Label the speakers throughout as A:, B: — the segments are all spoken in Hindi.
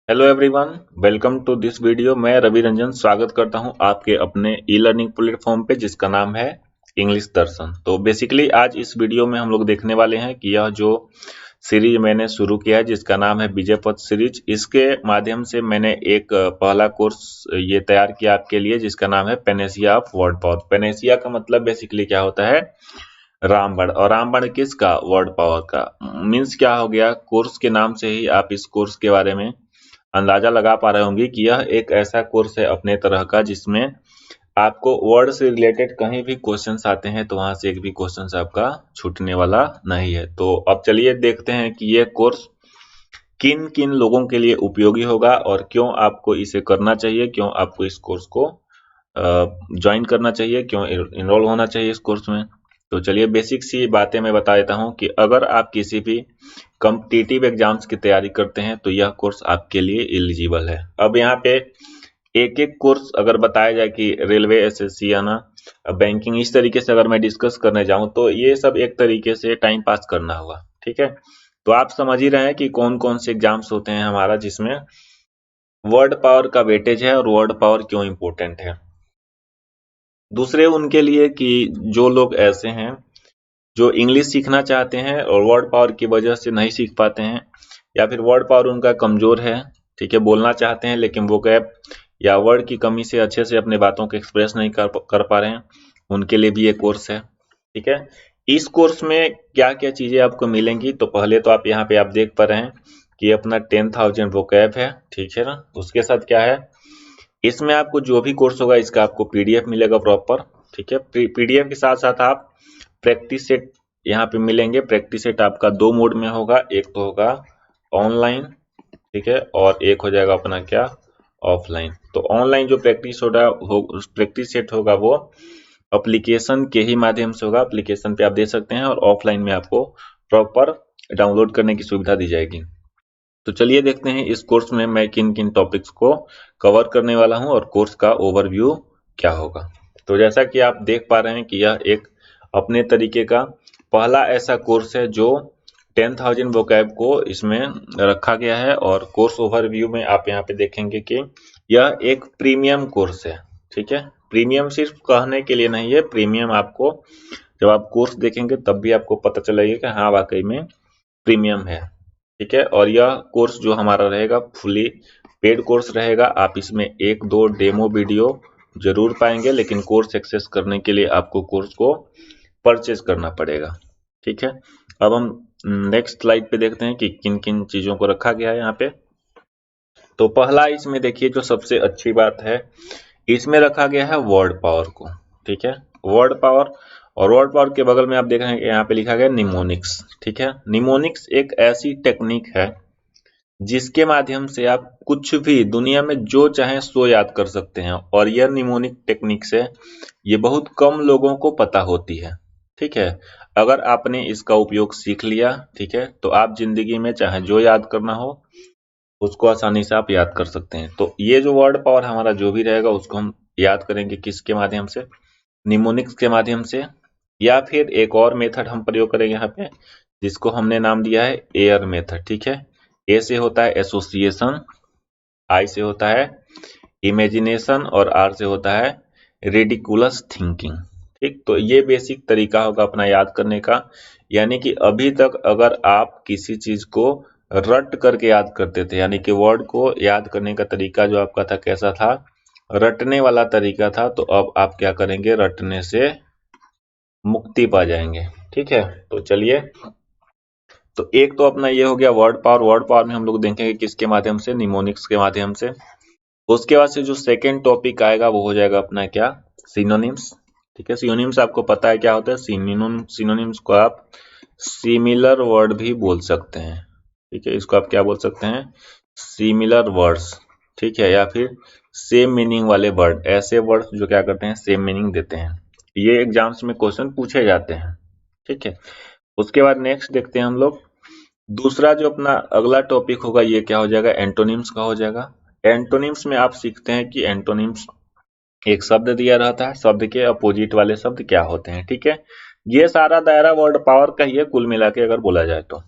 A: Hello everyone, welcome to this video. मैं रवि रंजन स्वागत करता हूं आपके अपने ई लर्निंग प्लेटफॉर्म पे जिसका नाम है इंग्लिश दर्शन। तो बेसिकली आज इस वीडियो में हम लोग देखने वाले हैं कि यह जो सीरीज मैंने शुरू किया है जिसका नाम है विजय पथ सीरीज, इसके माध्यम से मैंने एक पहला कोर्स ये तैयार किया आपके लिए जिसका नाम है Panacea of word power. Panacea का मतलब बेसिकली क्या होता है? रामबाण। और रामबाण किसका? वर्ड पावर का। मीन्स क्या हो गया? कोर्स के नाम से ही आप इस कोर्स के बारे में अंदाजा लगा पा रहे होंगे कि यह एक ऐसा कोर्स है अपने तरह का जिसमें आपको वर्ड से रिलेटेड कहीं भी क्वेश्चंस आते हैं तो वहां से एक भी क्वेश्चंस आपका छूटने वाला नहीं है। तो अब चलिए देखते हैं कि यह कोर्स किन किन लोगों के लिए उपयोगी होगा और क्यों आपको इसे करना चाहिए, क्यों आपको इस कोर्स को ज्वाइन करना चाहिए, क्यों इनरोल होना चाहिए इस कोर्स में। तो चलिए बेसिक सी बातें मैं बता देता हूं कि अगर आप किसी भी कॉम्पिटिटिव एग्जाम्स की तैयारी करते हैं तो यह कोर्स आपके लिए एलिजिबल है। अब यहाँ पे एक एक कोर्स अगर बताया जाए कि रेलवे, एसएससी या ना बैंकिंग, इस तरीके से अगर मैं डिस्कस करने जाऊं तो ये सब एक तरीके से टाइम पास करना होगा। ठीक है, तो आप समझ ही रहे हैं कि कौन कौन से एग्जाम्स होते हैं हमारा जिसमें वर्ड पावर का वेटेज है और वर्ड पावर क्यों इंपॉर्टेंट है। दूसरे उनके लिए कि जो लोग ऐसे हैं जो इंग्लिश सीखना चाहते हैं और वर्ड पावर की वजह से नहीं सीख पाते हैं, या फिर वर्ड पावर उनका कमजोर है, ठीक है, बोलना चाहते हैं लेकिन वो गैप या वर्ड की कमी से अच्छे से अपने बातों को एक्सप्रेस नहीं कर पा रहे हैं, उनके लिए भी ये कोर्स है। ठीक है, इस कोर्स में क्या क्या चीजें आपको मिलेंगी, तो पहले तो आप यहाँ पे आप देख पा रहे हैं कि अपना 10,000 वोकैब है। ठीक है ना, उसके साथ क्या है, इसमें आपको जो भी कोर्स होगा इसका आपको पीडीएफ मिलेगा प्रॉपर। ठीक है, पीडीएफ के साथ साथ आप प्रैक्टिस सेट यहाँ पे मिलेंगे। प्रैक्टिस सेट आपका दो मोड में होगा, एक तो होगा ऑनलाइन, ठीक है, और एक हो जाएगा अपना क्या, ऑफलाइन। तो ऑनलाइन जो प्रैक्टिस सेट होगा वो एप्लीकेशन के ही माध्यम से होगा, एप्लीकेशन पे आप दे सकते हैं, और ऑफलाइन में आपको प्रॉपर डाउनलोड करने की सुविधा दी जाएगी। तो चलिए देखते हैं इस कोर्स में मैं किन किन टॉपिक्स को कवर करने वाला हूं और कोर्स का ओवरव्यू क्या होगा। तो जैसा कि आप देख पा रहे हैं कि यह एक अपने तरीके का पहला ऐसा कोर्स है जो 10,000 वोकैब को इसमें रखा गया है। और कोर्स ओवरव्यू में आप यहाँ पे देखेंगे कि यह एक प्रीमियम कोर्स है। ठीक है, प्रीमियम सिर्फ कहने के लिए नहीं है, प्रीमियम आपको जब आप कोर्स देखेंगे तब भी आपको पता चलेगा कि हाँ वाकई में प्रीमियम है। ठीक है, और यह कोर्स जो हमारा रहेगा फुली पेड कोर्स रहेगा। आप इसमें एक दो डेमो वीडियो जरूर पाएंगे, लेकिन कोर्स एक्सेस करने के लिए आपको कोर्स को परचेज करना पड़ेगा। ठीक है, अब हम नेक्स्ट स्लाइड पे देखते हैं कि किन किन चीजों को रखा गया है यहाँ पे। तो पहला इसमें देखिए जो सबसे अच्छी बात है, इसमें रखा गया है वर्ड पावर को। ठीक है, वर्ड पावर, और वर्ड पावर के बगल में आप देख रहे हैं कि यहाँ पे लिखा गया निमोनिक्स। ठीक है, निमोनिक्स एक ऐसी टेक्निक है जिसके माध्यम से आप कुछ भी दुनिया में जो चाहें सो याद कर सकते हैं, और यह निमोनिक टेक्निक से ये बहुत कम लोगों को पता होती है। ठीक है, अगर आपने इसका उपयोग सीख लिया, ठीक है, तो आप जिंदगी में चाहे जो याद करना हो उसको आसानी से आप याद कर सकते हैं। तो ये जो वर्ड पावर हमारा जो भी रहेगा उसको हम याद करेंगे किसके माध्यम से? निमोनिक्स के माध्यम से। या फिर एक और मेथड हम प्रयोग करेंगे यहाँ पे जिसको हमने नाम दिया है एयर मेथड। ठीक है, ए से होता है एसोसिएशन, आई से होता है इमेजिनेशन, और आर से होता है रिडिकुलस थिंकिंग। ठीक, तो ये बेसिक तरीका होगा अपना याद करने का। यानी कि अभी तक अगर आप किसी चीज को रट करके याद करते थे, यानी कि वर्ड को याद करने का तरीका जो आपका था कैसा था, रटने वाला तरीका था, तो अब आप क्या करेंगे, रटने से मुक्ति पा जाएंगे। ठीक है, तो चलिए, तो एक तो अपना ये हो गया वर्ड पावर। वर्ड पावर में हम लोग देखेंगे किसके माध्यम से, निमोनिक्स के माध्यम से। उसके बाद से जो सेकेंड टॉपिक आएगा वो हो जाएगा अपना क्या, सिनोनिम्स। ठीक है, सिनोनिम्स आपको पता है क्या होता है? सिनोनिम्स को आप सिमिलर वर्ड भी बोल सकते हैं। ठीक है, इसको आप क्या बोल सकते हैं, सिमिलर वर्ड्स। ठीक है, या फिर सेम मीनिंग वाले वर्ड, ऐसे वर्ड्स जो क्या करते हैं, सेम मीनिंग देते हैं। ये एग्जाम्स में क्वेश्चन पूछे जाते हैं। ठीक है, उसके बाद नेक्स्ट देखते हैं हम लोग। दूसरा जो अपना अगला टॉपिक होगा ये क्या हो जाएगा, एंटोनिम्स का हो जाएगा। एंटोनिम्स में आप सीखते हैं कि एंटोनिम्स एक शब्द दिया रहता है, शब्द के अपोजिट वाले शब्द क्या होते हैं। ठीक है, ये सारा दायरा वर्ड पावर का ही है कुल मिला के अगर बोला जाए तो।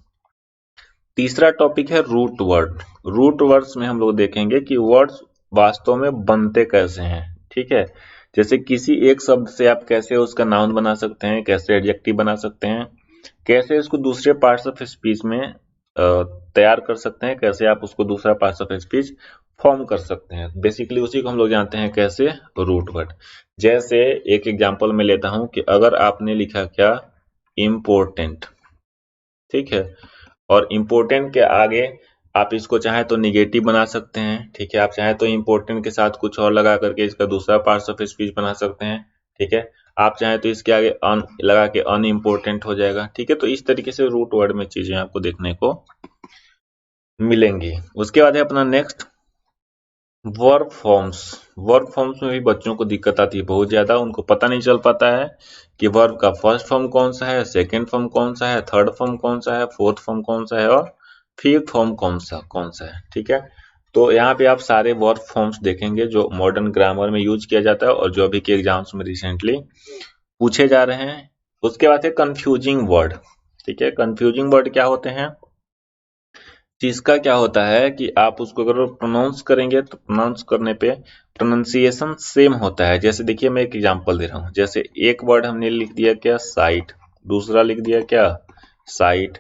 A: तीसरा टॉपिक है रूट वर्ड। रूट वर्ड्स में हम लोग देखेंगे कि वर्ड्स वास्तव में बनते कैसे हैं। ठीक है, जैसे किसी एक शब्द से आप कैसे उसका नाउन बना सकते हैं, कैसे एडजेक्टिव बना सकते हैं, कैसे उसको दूसरे पार्ट्स ऑफ स्पीच में तैयार कर सकते हैं, कैसे आप उसको दूसरा पार्ट्स ऑफ स्पीच फॉर्म कर सकते हैं। बेसिकली उसी को हम लोग जानते हैं कैसे, रूट वर्ड। जैसे एक एग्जांपल मैं लेता हूं कि अगर आपने लिखा क्या, इम्पोर्टेंट, ठीक है, और इम्पोर्टेंट के आगे आप इसको चाहे तो निगेटिव बना सकते हैं। ठीक है, आप चाहे तो इम्पोर्टेंट के साथ कुछ और लगा करके इसका दूसरा पार्ट्स ऑफ स्पीच बना सकते हैं। ठीक है, आप चाहे तो इसके आगे अन लगा के अनइम्पोर्टेंट हो जाएगा। ठीक है, तो इस तरीके से रूट वर्ड में चीजें आपको देखने को मिलेंगी। उसके बाद है अपना next verb forms. Verb forms में भी बच्चों को दिक्कत आती है बहुत ज्यादा, उनको पता नहीं चल पाता है कि वर्ब का फर्स्ट फॉर्म कौन सा है, सेकंड फॉर्म कौन सा है, थर्ड फॉर्म कौन सा है, फोर्थ फॉर्म कौन सा है और फिफ्थ फॉर्म कौन सा है। ठीक है, तो यहाँ पे आप सारे वर्ब फॉर्म्स देखेंगे जो मॉडर्न ग्रामर में यूज किया जाता है और जो अभी के एग्जाम्स में रिसेंटली पूछे जा रहे हैं। उसके बाद है कंफ्यूजिंग वर्ड। ठीक है, कंफ्यूजिंग वर्ड क्या होते हैं, जिसका क्या होता है कि आप उसको अगर प्रोनाउंस करेंगे तो प्रोनाउंस करने पे प्रोनाउंसिएशन सेम होता है। जैसे देखिए मैं एक एग्जांपल दे रहा हूँ, जैसे एक वर्ड हमने लिख दिया क्या, साइट, दूसरा लिख दिया क्या, साइट,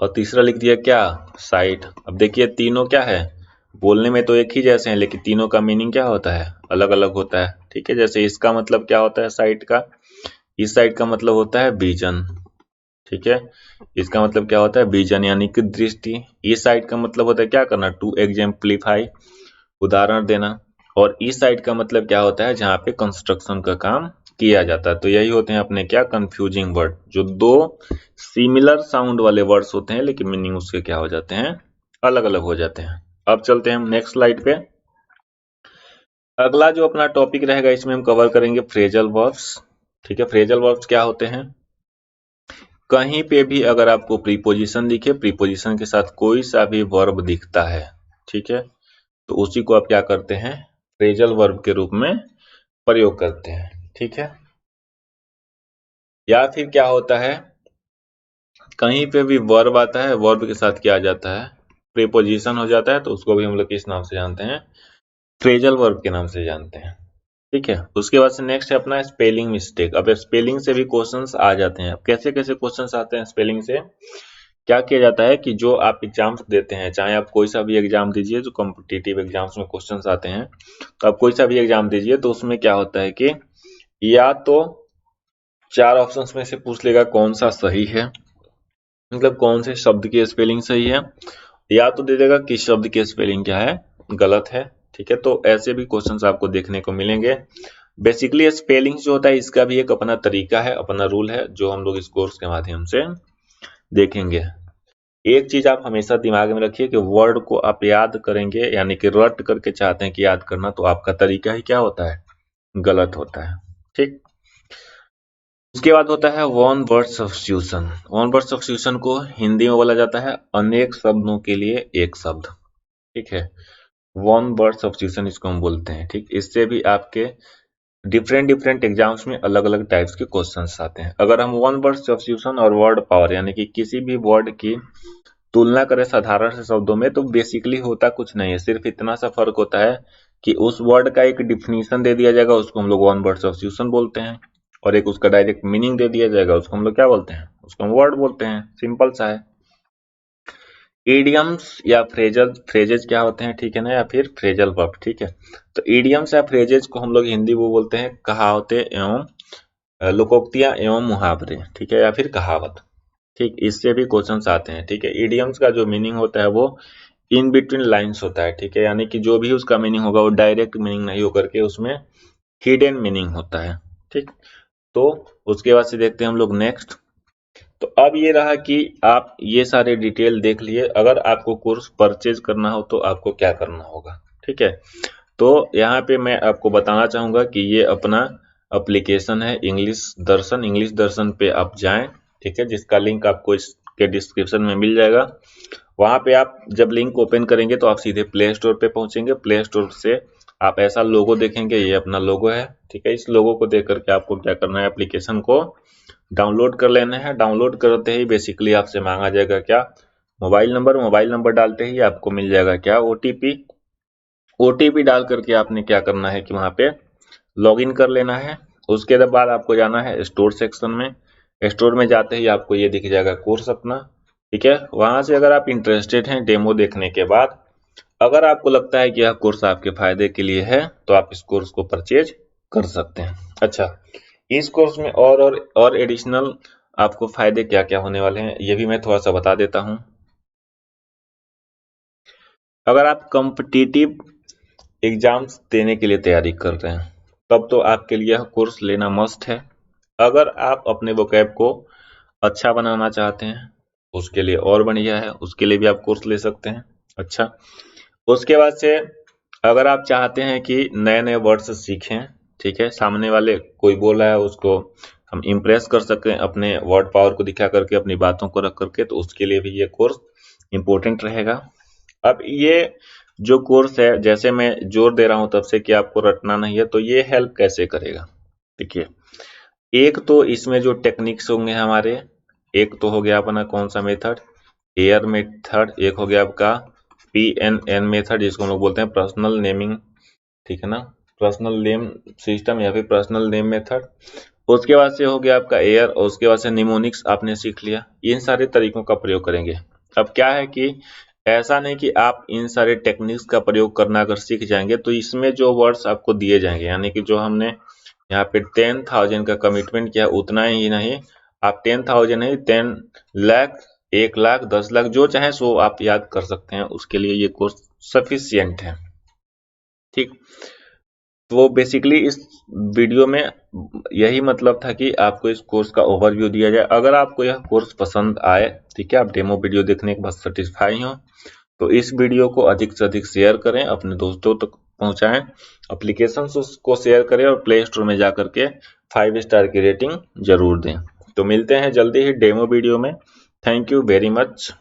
A: और तीसरा लिख दिया क्या, साइट। अब देखिए तीनों क्या है, बोलने में तो एक ही जैसे हैं लेकिन तीनों का मीनिंग क्या होता है, अलग अलग होता है। ठीक है, जैसे इसका मतलब क्या होता है साइट का, इस साइट का मतलब होता है विजन। ठीक है, इसका मतलब क्या होता है विजन यानी कि दृष्टि। इस साइड का मतलब होता है क्या करना, टू एग्जाम्प्लीफाई, उदाहरण देना। और इस साइड का मतलब क्या होता है, जहां पे कंस्ट्रक्शन का काम किया जाता है। तो यही होते हैं अपने क्या, कंफ्यूजिंग वर्ड, जो दो सिमिलर साउंड वाले वर्ड्स होते हैं लेकिन मीनिंग उसके क्या हो जाते हैं, अलग अलग हो जाते हैं। अब चलते हैं हम नेक्स्ट स्लाइड पे। अगला जो अपना टॉपिक रहेगा इसमें हम कवर करेंगे फ्रेजल वर्ब्स। ठीक है, फ्रेजल वर्ब्स क्या होते हैं, कहीं पे भी अगर आपको प्रीपोजिशन दिखे, प्रीपोजिशन के साथ कोई सा भी वर्ब दिखता है, ठीक है, तो उसी को आप क्या करते हैं, फ्रेजल वर्ब के रूप में प्रयोग करते हैं। ठीक है, या फिर क्या होता है, कहीं पे भी वर्ब आता है, वर्ब के साथ क्या आ जाता है, प्रीपोजिशन हो जाता है, तो उसको भी हम लोग किस नाम से जानते हैं, फ्रेजल वर्ब के नाम से जानते हैं। ठीक है, उसके बाद से नेक्स्ट है अपना स्पेलिंग मिस्टेक। अब स्पेलिंग से भी क्वेश्चंस आ जाते हैं। अब कैसे कैसे क्वेश्चंस आते हैं स्पेलिंग से, क्या किया जाता है कि जो आप एग्जाम्स देते हैं, चाहे आप कोई सा भी एग्जाम दीजिए, जो कॉम्पिटिटिव एग्जाम्स में क्वेश्चंस आते हैं, तो आप कोई सा भी एग्जाम दीजिए तो उसमें क्या होता है कि या तो चार ऑप्शंस में से पूछ लेगा कौन सा सही है, मतलब कौन से शब्द की स्पेलिंग सही है, या तो दे देगा किस शब्द की स्पेलिंग क्या है, गलत है। ठीक है, तो ऐसे भी क्वेश्चंस आपको देखने को मिलेंगे। बेसिकली स्पेलिंग जो होता है इसका भी एक अपना तरीका है, अपना रूल है, जो हम लोग इस कोर्स के माध्यम से देखेंगे। एक चीज आप हमेशा दिमाग में रखिए कि वर्ड को आप याद करेंगे यानी कि रट करके चाहते हैं कि याद करना, तो आपका तरीका ही क्या होता है, गलत होता है। ठीक, उसके बाद होता है one word substitution. One word substitution को हिंदी में बोला जाता है अनेक शब्दों के लिए एक शब्द। ठीक है, वन वर्ड सब्स्टिट्यूशन इसको हम बोलते हैं। ठीक, इससे भी आपके डिफरेंट डिफरेंट एग्जाम्स में अलग अलग टाइप्स के क्वेश्चंस आते हैं। अगर हम वन वर्ड सब्स्टिट्यूशन और वर्ड पावर यानी कि किसी भी वर्ड की तुलना करें साधारण से शब्दों में, तो बेसिकली होता कुछ नहीं है, सिर्फ इतना सा फर्क होता है कि उस वर्ड का एक डिफिनीशन दे दिया जाएगा, उसको हम लोग वन वर्ड सब्स्टिट्यूशन बोलते हैं, और एक उसका डायरेक्ट मीनिंग दे दिया जाएगा, उसको हम लोग क्या बोलते हैं, उसको हम वर्ड बोलते हैं। सिंपल सा है। इडियम्स या फ्रेजेज क्या होते हैं, ठीक है ना, या फिर फ्रेजल वर्ब। ठीक है, तो इडियम्स या फ्रेजेज को हम लोग हिंदी में बोलते हैं कहावतें एवं लोकोक्तियां एवं मुहावरे। ठीक है, या फिर कहावत। ठीक, इससे भी क्वेश्चंस आते हैं। ठीक है, इडियम्स का जो मीनिंग होता है वो इन बिटवीन लाइंस होता है। ठीक है, यानी कि जो भी उसका मीनिंग होगा वो डायरेक्ट मीनिंग नहीं होकर के उसमें हिडन मीनिंग होता है। ठीक, तो उसके बाद से देखते हैं हम लोग नेक्स्ट। तो अब ये रहा कि आप ये सारे डिटेल देख लिए, अगर आपको कोर्स परचेज करना हो तो आपको क्या करना होगा। ठीक है, तो यहाँ पे मैं आपको बताना चाहूंगा कि ये अपना एप्लीकेशन है इंग्लिश दर्शन। इंग्लिश दर्शन पे आप जाएं, ठीक है, जिसका लिंक आपको इसके डिस्क्रिप्शन में मिल जाएगा। वहां पे आप जब लिंक ओपन करेंगे तो आप सीधे प्ले स्टोर पे पहुंचेंगे। प्ले स्टोर से आप ऐसा लोगो देखेंगे, ये अपना लोगो है। ठीक है, इस लोगो को देख करके आपको क्या करना है, एप्लीकेशन को डाउनलोड कर लेना है। डाउनलोड करते ही बेसिकली आपसे मांगा जाएगा क्या, मोबाइल नंबर डालते ही आपको मिल जाएगा क्या, ओटीपी डाल करके आपने क्या करना है कि वहां पे लॉगिन कर लेना है। उसके बाद आपको जाना है स्टोर सेक्शन में। स्टोर में जाते ही आपको ये दिख जाएगा कोर्स अपना, ठीक है। वहां से अगर आप इंटरेस्टेड हैं डेमो देखने के बाद, अगर आपको लगता है कि यह कोर्स आपके फायदे के लिए है तो आप इस कोर्स को परचेज कर सकते हैं। अच्छा, इस कोर्स में और एडिशनल आपको फायदे क्या क्या होने वाले हैं ये भी मैं थोड़ा सा बता देता हूं। अगर आप कॉम्पिटिटिव एग्जाम्स देने के लिए तैयारी कर रहे हैं तब तो आपके लिए यह कोर्स लेना मस्ट है। अगर आप अपने वोकैब को अच्छा बनाना चाहते हैं उसके लिए और बढ़िया है, उसके लिए भी आप कोर्स ले सकते हैं। अच्छा, उसके बाद से अगर आप चाहते हैं कि नए नए वर्ड्स सीखें, ठीक है, सामने वाले कोई बोल रहा है उसको हम इम्प्रेस कर सकें अपने वर्ड पावर को दिखा करके, अपनी बातों को रख करके, तो उसके लिए भी ये कोर्स इम्पोर्टेंट रहेगा। अब ये जो कोर्स है, जैसे मैं जोर दे रहा हूं तब से कि आपको रटना नहीं है, तो ये हेल्प कैसे करेगा। देखिए, एक तो इसमें जो टेक्निक्स होंगे हमारे, एक तो हो गया अपना कौन सा मेथड, एयर मेथड, एक हो गया आपका PNN मेथड जिसको हम लोग बोलते हैं पर्सनल नेमिंग, ठीक है ना, पर्सनल नेम सिस्टम या फिर पर्सनल नेम मेथड। उसके बाद से हो गया आपका एयर, और उसके बाद से निमोनिक्स आपने सीख लिया। इन सारे तरीकों का प्रयोग करेंगे। अब क्या है कि ऐसा नहीं कि आप इन सारे टेक्निक्स का प्रयोग करना अगर सीख जाएंगे तो इसमें जो वर्ड्स आपको दिए जाएंगे, यानी कि जो हमने यहाँ पे 10,000 का कमिटमेंट किया उतना ही नहीं, आप 10,000 नहीं 10 लाख, 1 लाख, 10 लाख जो चाहे सो आप याद कर सकते हैं, उसके लिए ये कोर्स सफिशियंट है। ठीक, तो बेसिकली इस वीडियो में यही मतलब था कि आपको इस कोर्स का ओवरव्यू दिया जाए। अगर आपको यह कोर्स पसंद आए, ठीक है, आप डेमो वीडियो देखने के बाद सेटिस्फाई हो, तो इस वीडियो को अधिक से अधिक शेयर करें, अपने दोस्तों तक पहुंचाएं, एप्लीकेशन को शेयर करें और प्ले स्टोर में जाकर के 5 स्टार की रेटिंग जरूर दें। तो मिलते हैं जल्दी ही डेमो वीडियो में। Thank you very much.